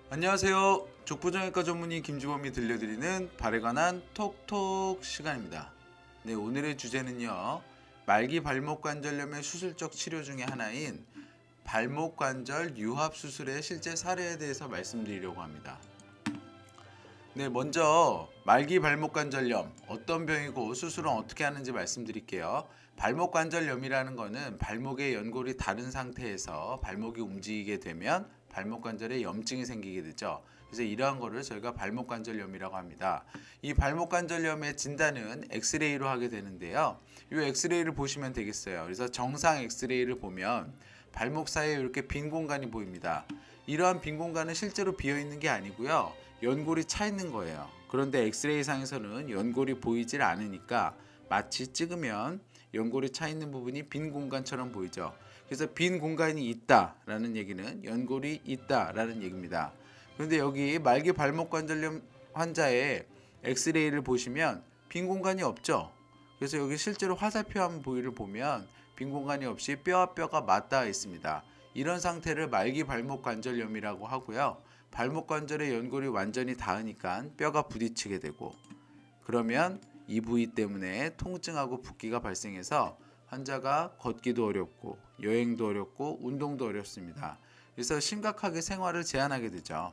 안녕하세요. 족부정형외과 전문의 김주범이 들려드리는 발에 관한 톡톡 시간입니다. 네, 오늘의 주제는요. 말기 발목 관절염의 수술적 치료 중에 하나인 발목 관절 유합 수술의 실제 사례에 대해서 말씀드리려고 합니다. 네, 먼저 말기 발목 관절염 어떤 병이고 수술은 어떻게 하는지 말씀드릴게요. 발목 관절염이라는 거는 발목의 연골이 다른 상태에서 발목이 움직이게 되면 발목 관절에 염증이 생기게 되죠. 그래서 이러한 거를 저희가 발목 관절염이라고 합니다. 이 발목 관절염의 진단은 엑스레이로 하게 되는데요. 이 엑스레이를 보시면 되겠어요. 그래서 정상 엑스레이를 보면 발목 사이에 이렇게 빈 공간이 보입니다. 이러한 빈 공간은 실제로 비어 있는 게 아니고요. 연골이 차 있는 거예요. 그런데 엑스레이 상에서는 연골이 보이질 않으니까 마치 찍으면 연골이 차 있는 부분이 빈 공간처럼 보이죠. 그래서 빈 공간이 있다라는 얘기는 연골이 있다라는 얘기입니다. 그런데 여기 말기 발목 관절염 환자의 엑스레이를 보시면 빈 공간이 없죠. 그래서 여기 실제로 화살표 부위를 보면 빈 공간이 없이 뼈와 뼈가 맞닿아 있습니다. 이런 상태를 말기 발목 관절염이라고 하고요. 발목 관절의 연골이 완전히 닿으니까 뼈가 부딪히게 되고, 그러면 이 부위 때문에 통증하고 붓기가 발생해서 환자가 걷기도 어렵고 여행도 어렵고 운동도 어렵습니다. 그래서 심각하게 생활을 제한하게 되죠.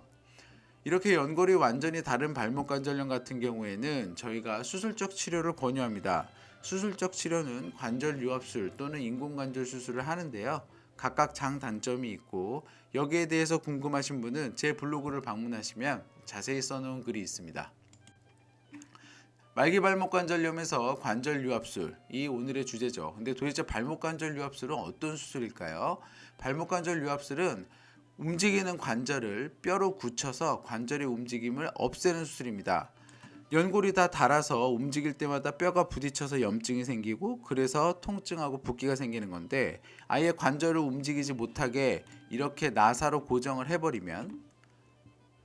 이렇게 연골이 완전히 다른 발목 관절염 같은 경우에는 저희가 수술적 치료를 권유합니다. 수술적 치료는 관절 유합술 또는 인공관절 수술을 하는데요. 각각 장단점이 있고 여기에 대해서 궁금하신 분은 제 블로그를 방문하시면 자세히 써놓은 글이 있습니다. 말기 발목 관절염에서 관절 유합술이 오늘의 주제죠. 근데 도대체 발목 관절 유합술은 어떤 수술일까요? 발목 관절 유합술은 움직이는 관절을 뼈로 굳혀서 관절의 움직임을 없애는 수술입니다. 연골이 다 닳아서 움직일 때마다 뼈가 부딪혀서 염증이 생기고 그래서 통증하고 붓기가 생기는 건데, 아예 관절을 움직이지 못하게 이렇게 나사로 고정을 해버리면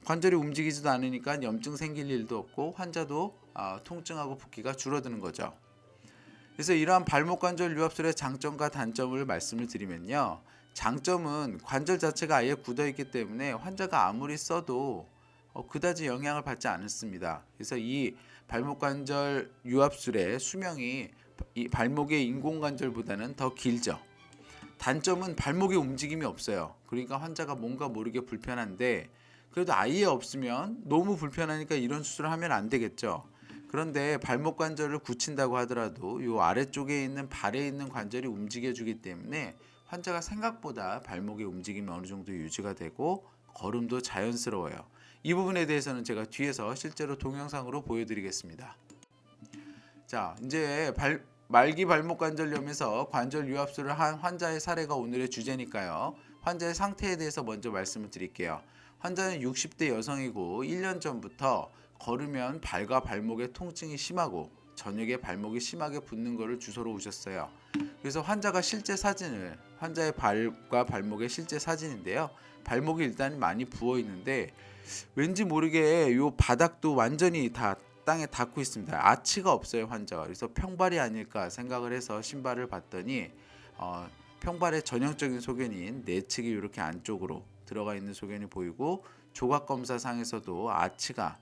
관절이 움직이지도 않으니까 염증 생길 일도 없고 환자도 통증하고 붓기가 줄어드는 거죠. 그래서 이러한 발목 관절 유합술의 장점과 단점을 말씀을 드리면요. 장점은 관절 자체가 아예 굳어 있기 때문에 환자가 아무리 써도 그다지 영향을 받지 않습니다. 그래서 이 발목 관절 유합술의 수명이 이 발목의 인공관절보다는 더 길죠. 단점은 발목의 움직임이 없어요. 그러니까 환자가 뭔가 모르게 불편한데, 그래도 아예 없으면 너무 불편하니까 이런 수술을 하면 안 되겠죠. 그런데 발목 관절을 굳힌다고 하더라도 이 아래쪽에 있는 발에 있는 관절이 움직여주기 때문에 환자가 생각보다 발목의 움직임이 어느 정도 유지가 되고 걸음도 자연스러워요. 이 부분에 대해서는 제가 뒤에서 실제로 동영상으로 보여드리겠습니다. 자, 이제 말기 발목 관절염에서 관절 유합술을 한 환자의 사례가 오늘의 주제니까요. 환자의 상태에 대해서 먼저 말씀을 드릴게요. 환자는 60대 여성이고 1년 전부터 걸으면 발과 발목에 통증이 심하고 저녁에 발목이 심하게 붓는 것을 주소로 오셨어요. 그래서 환자가 실제 사진을, 환자의 발과 발목의 실제 사진인데요. 발목이 일단 많이 부어 있는데 왠지 모르게 요 바닥도 완전히 다 땅에 닿고 있습니다. 아치가 없어요, 환자가. 그래서 평발이 아닐까 생각을 해서 신발을 봤더니 평발의 전형적인 소견인 내측이 이렇게 안쪽으로 들어가 있는 소견이 보이고, 조각 검사상에서도 아치가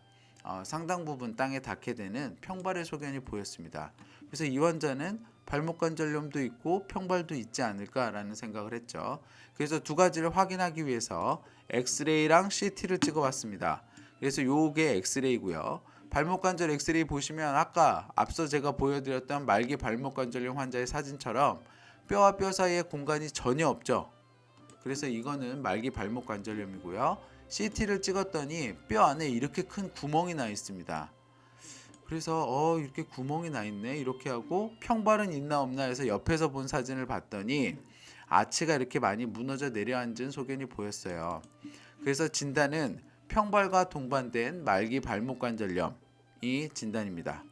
상당 부분 땅에 닿게 되는 평발의 소견이 보였습니다. 그래서 이 환자는 발목 관절염도 있고 평발도 있지 않을까라는 생각을 했죠. 그래서 두 가지를 확인하기 위해서 엑스레이랑 CT를 찍어봤습니다. 그래서 요게 엑스레이고요. 발목 관절 엑스레이 보시면 아까 앞서 제가 보여드렸던 말기 발목 관절염 환자의 사진처럼 뼈와 뼈 사이에 공간이 전혀 없죠. 그래서 이거는 말기 발목 관절염이고요. CT를 찍었더니 뼈 안에 이렇게 큰 구멍이 나 있습니다. 그래서 이렇게 구멍이 나 있네 이렇게 하고 평발은 있나 없나 해서 옆에서 본 사진을 봤더니 아치가 이렇게 많이 무너져 내려앉은 소견이 보였어요. 그래서 진단은 평발과 동반된 말기 발목 관절염이 진단입니다.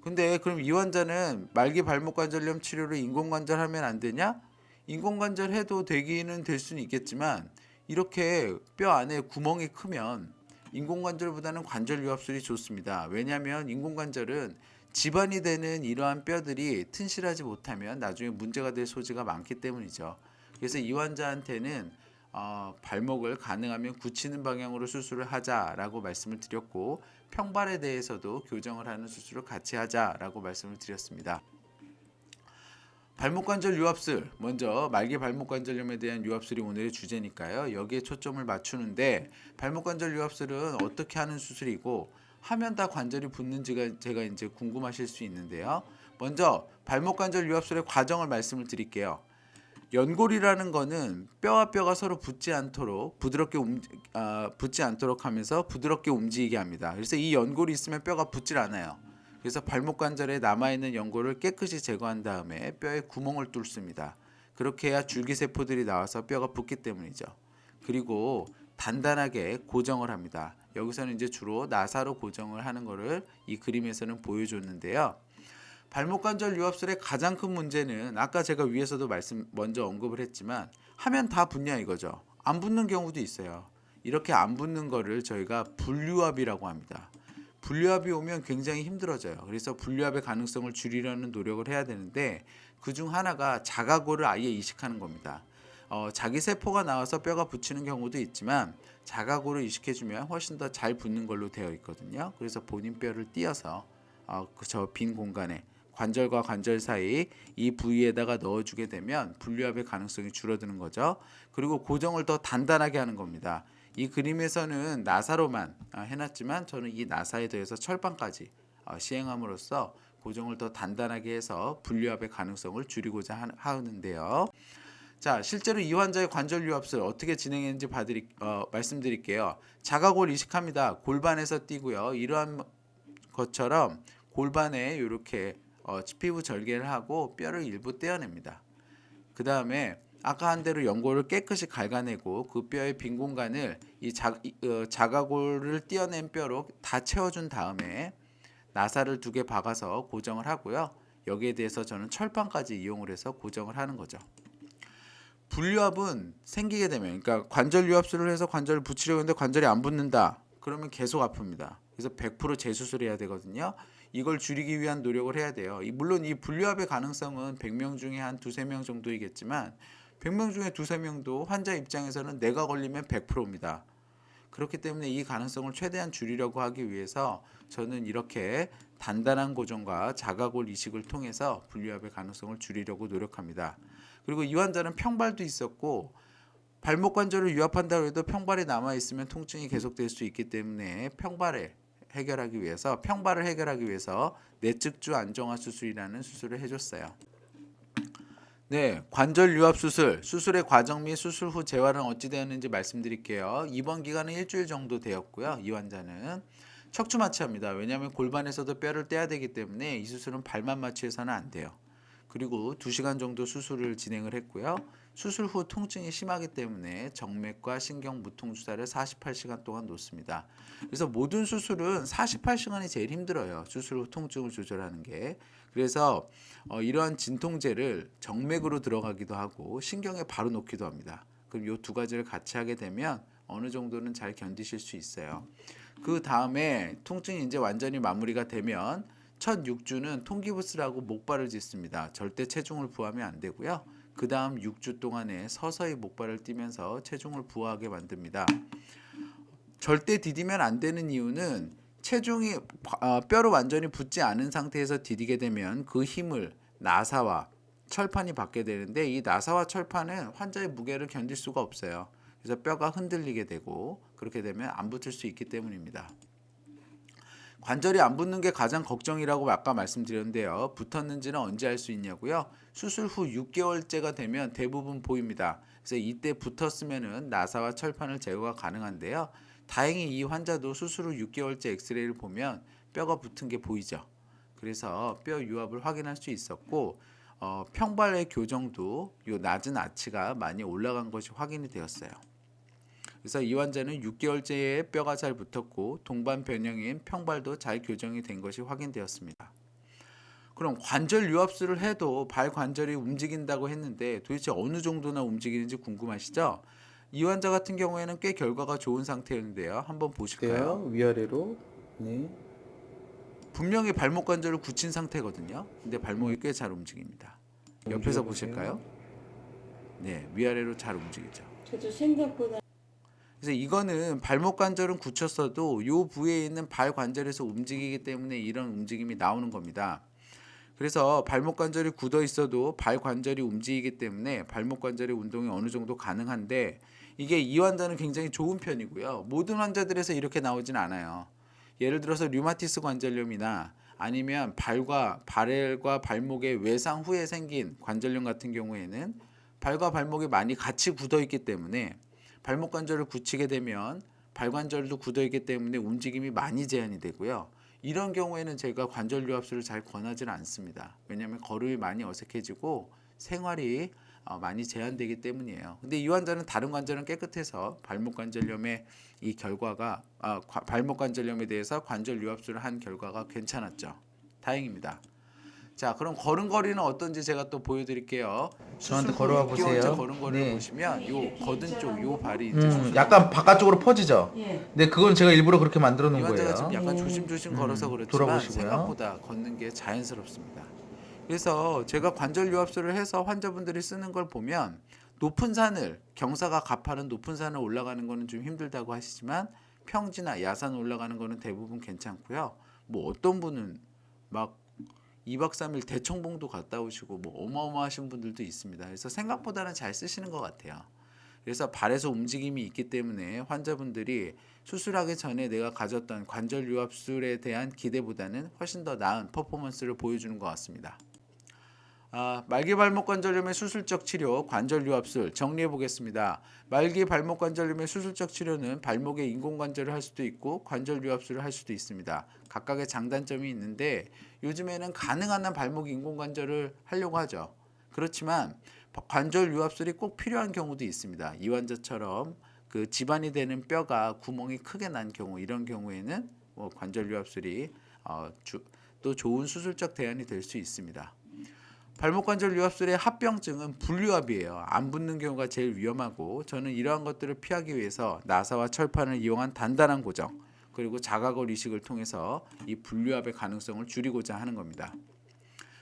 근데 그럼 이 환자는 말기 발목 관절염 치료를 인공관절 하면 안 되냐? 인공관절 해도 되기는 될 수는 있겠지만 이렇게 뼈 안에 구멍이 크면 인공관절보다는 관절 유합술이 좋습니다. 왜냐하면 인공관절은 지반이 되는 이러한 뼈들이 튼실하지 못하면 나중에 문제가 될 소지가 많기 때문이죠. 그래서 이 환자한테는 발목을 가능하면 굳히는 방향으로 수술을 하자라고 말씀을 드렸고, 평발에 대해서도 교정을 하는 수술을 같이 하자라고 말씀을 드렸습니다. 발목관절 유압술, 먼저 말기 발목관절염에 대한 유압술이 오늘의 주제니까요. 여기에 초점을 맞추는데, 발목관절 유압술은 어떻게 하는 수술이고 하면 다 관절이 붙는지가 제가 이제 궁금하실 수 있는데요. 먼저 발목관절 유압술의 과정을 말씀을 드릴게요. 연골이라는 거는 뼈와 뼈가 서로 붙지 않도록 붙지 않도록 하면서 부드럽게 움직이게 합니다. 그래서 이 연골이 있으면 뼈가 붙질 않아요. 그래서 발목 관절에 남아있는 연골을 깨끗이 제거한 다음에 뼈에 구멍을 뚫습니다. 그렇게 해야 줄기세포들이 나와서 뼈가 붙기 때문이죠. 그리고 단단하게 고정을 합니다. 여기서는 이제 주로 나사로 고정을 하는 것을 이 그림에서는 보여줬는데요. 발목 관절 유압술의 가장 큰 문제는 아까 제가 위에서도 먼저 언급을 했지만 하면 다 붙냐 이거죠. 안 붙는 경우도 있어요. 이렇게 안 붙는 거를 저희가 불유압이라고 합니다. 불유압이 오면 굉장히 힘들어져요. 그래서 불유압의 가능성을 줄이려는 노력을 해야 되는데, 그중 하나가 자가골을 아예 이식하는 겁니다. 자기 세포가 나와서 뼈가 붙이는 경우도 있지만 자가골을 이식해주면 훨씬 더 잘 붙는 걸로 되어 있거든요. 그래서 본인 뼈를 띄어서 저 빈 공간에 관절과 관절 사이 이 부위에다가 넣어주게 되면 불유압의 가능성이 줄어드는 거죠. 그리고 고정을 더 단단하게 하는 겁니다. 이 그림에서는 나사로만 해놨지만 저는 이 나사에 더해서 철판까지 시행함으로써 고정을 더 단단하게 해서 불유압의 가능성을 줄이고자 하는데요. 자, 실제로 이 환자의 관절 유압술 어떻게 진행했는지 말씀드릴게요. 자가골 이식합니다. 골반에서 띄고요. 이러한 것처럼 골반에 이렇게 피부 절개를 하고 뼈를 일부 떼어냅니다. 그 다음에 아까 한 대로 연골을 깨끗이 갉아내고 그 뼈의 빈 공간을 이 자가골을 띄어낸 뼈로 다 채워준 다음에 나사를 2개 박아서 고정을 하고요. 여기에 대해서 저는 철판까지 이용을 해서 고정을 하는 거죠. 불유압은 생기게 되면, 그러니까 관절 유압술을 해서 관절을 붙이려고 했는데 관절이 안 붙는다. 그러면 계속 아픕니다. 그래서 100% 재수술해야 되거든요. 이걸 줄이기 위한 노력을 해야 돼요. 물론 이 불유압의 가능성은 100명 중에 한 2-3명 정도이겠지만 100명 중에 2-3명도 환자 입장에서는 내가 걸리면 100%입니다. 그렇기 때문에 이 가능성을 최대한 줄이려고 하기 위해서 저는 이렇게 단단한 고정과 자가골 이식을 통해서 불유압의 가능성을 줄이려고 노력합니다. 그리고 이 환자는 평발도 있었고, 발목 관절을 유압한다고 해도 평발이 남아있으면 통증이 계속될 수 있기 때문에 평발을 해결하기 위해서 내측주 안정화 수술이라는 수술을 해줬어요. 네, 관절 유압 수술의 과정 및 수술 후 재활은 어찌 되었는지 말씀드릴게요. 입원 기간은 일주일 정도 되었고요. 이 환자는 척추 마취합니다. 왜냐하면 골반에서도 뼈를 떼야 되기 때문에 이 수술은 발만 마취해서는 안 돼요. 그리고 2시간 정도 수술을 진행을 했고요. 수술 후 통증이 심하기 때문에 정맥과 신경 무통 주사를 48시간 동안 놓습니다. 그래서 모든 수술은 48시간이 제일 힘들어요. 수술 후 통증을 조절하는 게. 그래서 이러한 진통제를 정맥으로 들어가기도 하고 신경에 바로 놓기도 합니다. 그럼 이 2가지를 같이 하게 되면 어느 정도는 잘 견디실 수 있어요. 그 다음에 통증이 이제 완전히 마무리가 되면 첫 6주는 통기부스라고 목발을 짚습니다. 절대 체중을 부하면 안 되고요. 그 다음 6주 동안에 서서히 목발을 띄면서 체중을 부하게 만듭니다. 절대 디디면 안 되는 이유는 체중이 뼈로 완전히 붙지 않은 상태에서 디디게 되면 그 힘을 나사와 철판이 받게 되는데, 이 나사와 철판은 환자의 무게를 견딜 수가 없어요. 그래서 뼈가 흔들리게 되고 그렇게 되면 안 붙을 수 있기 때문입니다. 관절이 안 붙는 게 가장 걱정이라고 아까 말씀드렸는데요. 붙었는지는 언제 알 수 있냐고요? 수술 후 6개월째가 되면 대부분 보입니다. 그래서 이때 붙었으면은 나사와 철판을 제거가 가능한데요. 다행히 이 환자도 수술 후 6개월째 엑스레이를 보면 뼈가 붙은 게 보이죠. 그래서 뼈 유압을 확인할 수 있었고, 평발의 교정도 요 낮은 아치가 많이 올라간 것이 확인이 되었어요. 그래서 이 환자는 6개월째에 뼈가 잘 붙었고 동반 변형인 평발도 잘 교정이 된 것이 확인되었습니다. 그럼 관절 유압술을 해도 발 관절이 움직인다고 했는데 도대체 어느 정도나 움직이는지 궁금하시죠? 이 환자 같은 경우에는 꽤 결과가 좋은 상태였는데요. 한번 보실까요? 위아래로. 네. 분명히 발목 관절을 굳힌 상태거든요. 근데 발목이 꽤 잘 움직입니다. 옆에서 움직여보세요. 보실까요? 네, 위아래로 잘 움직이죠. 저도 생각보다 그래서 이거는 발목 관절은 굳혔어도 요 부위에 있는 발 관절에서 움직이기 때문에 이런 움직임이 나오는 겁니다. 그래서 발목 관절이 굳어 있어도 발 관절이 움직이기 때문에 발목 관절의 운동이 어느 정도 가능한데 이게 이 환자는 굉장히 좋은 편이고요. 모든 환자들에서 이렇게 나오진 않아요. 예를 들어서 류마티스 관절염이나 아니면 발과 발목의 외상 후에 생긴 관절염 같은 경우에는 발과 발목이 많이 같이 굳어 있기 때문에 발목 관절을 굳히게 되면 발 관절도 굳어 있기 때문에 움직임이 많이 제한이 되고요. 이런 경우에는 제가 관절 유압술을 잘 권하지는 않습니다. 왜냐하면 걸음이 많이 어색해지고 생활이 많이 제한되기 때문이에요. 근데 이 환자는 다른 관절은 깨끗해서 발목 관절염의 이 결과가 발목 관절염에 대해서 관절 유압술을 한 결과가 괜찮았죠. 다행입니다. 자, 그럼 걸음걸이는 어떤지 제가 또 보여드릴게요. 저한테 수술 후 걸어와 6개월째 보세요. 걸음걸이를 네. 보시면 요 거든 쪽, 요 발이 이제 수술 약간 바깥쪽으로 퍼지죠. 예. 근데 그건 제가 일부러 그렇게 만들어 이 놓은 환자가 거예요. 지금 약간 조심조심 걸어서 그렇지만 돌아보시고요. 생각보다 걷는 게 자연스럽습니다. 그래서 제가 관절 유압술을 해서 환자분들이 쓰는 걸 보면 높은 산을 경사가 가파른 높은 산을 올라가는 거는 좀 힘들다고 하시지만 평지나 야산 올라가는 거는 대부분 괜찮고요. 뭐 어떤 분은 막 2박 3일 대청봉도 갔다 오시고 뭐 어마어마하신 분들도 있습니다. 그래서 생각보다는 잘 쓰시는 것 같아요. 그래서 발에서 움직임이 있기 때문에 환자분들이 수술하기 전에 내가 가졌던 관절 유압술에 대한 기대보다는 훨씬 더 나은 퍼포먼스를 보여주는 것 같습니다. 말기 발목 관절염의 수술적 치료, 관절 유압술 정리해 보겠습니다. 말기 발목 관절염의 수술적 치료는 발목에 인공관절을 할 수도 있고 관절 유압술을 할 수도 있습니다. 각각의 장단점이 있는데 요즘에는 가능한 한 발목 인공관절을 하려고 하죠. 그렇지만 관절 유압술이 꼭 필요한 경우도 있습니다. 이 환자처럼 그 지반이 되는 뼈가 구멍이 크게 난 경우, 이런 경우에는 관절 유압술이 또 좋은 수술적 대안이 될 수 있습니다. 발목 관절 유압술의 합병증은 불유압이에요. 안 붙는 경우가 제일 위험하고 저는 이러한 것들을 피하기 위해서 나사와 철판을 이용한 단단한 고정 그리고 자가걸 이식을 통해서 이 불유압의 가능성을 줄이고자 하는 겁니다.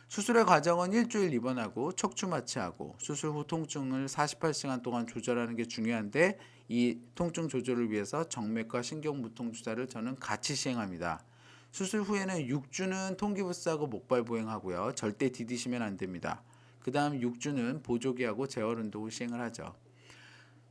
수술의 과정은 일주일 입원하고 척추 마취하고 수술 후 통증을 48시간 동안 조절하는 게 중요한데 이 통증 조절을 위해서 정맥과 신경무통 주사를 저는 같이 시행합니다. 수술 후에는 6주는 통기부스하고 목발 보행하고요. 절대 디디시면 안 됩니다. 그 다음 6주는 보조기하고 재활 운동을 시행을 하죠.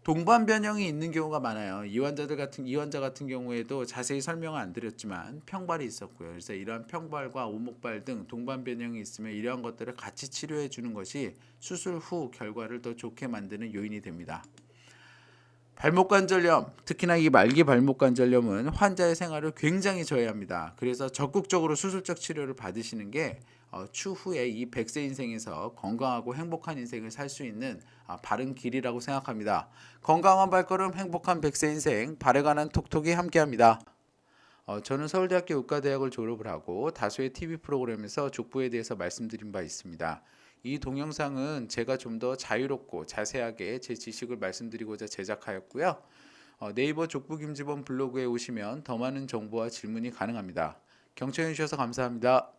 동반 변형이 있는 경우가 많아요. 이 환자 같은 경우에도 자세히 설명을 안 드렸지만 평발이 있었고요. 그래서 이러한 평발과 오목발 등 동반 변형이 있으면 이러한 것들을 같이 치료해 주는 것이 수술 후 결과를 더 좋게 만드는 요인이 됩니다. 발목 관절염, 특히나 이 말기 발목 관절염은 환자의 생활을 굉장히 저해합니다. 그래서 적극적으로 수술적 치료를 받으시는 게 추후에 이 100세 인생에서 건강하고 행복한 인생을 살 수 있는 바른 길이라고 생각합니다. 건강한 발걸음, 행복한 100세 인생, 발에 관한 톡톡이 함께합니다. 저는 서울대학교 의과대학을 졸업을 하고 다수의 TV 프로그램에서 족부에 대해서 말씀드린 바 있습니다. 이 동영상은 제가 좀 더 자유롭고 자세하게 제 지식을 말씀드리고자 제작하였고요. 네이버 족부 김지범 블로그에 오시면 더 많은 정보와 질문이 가능합니다. 경청해 주셔서 감사합니다.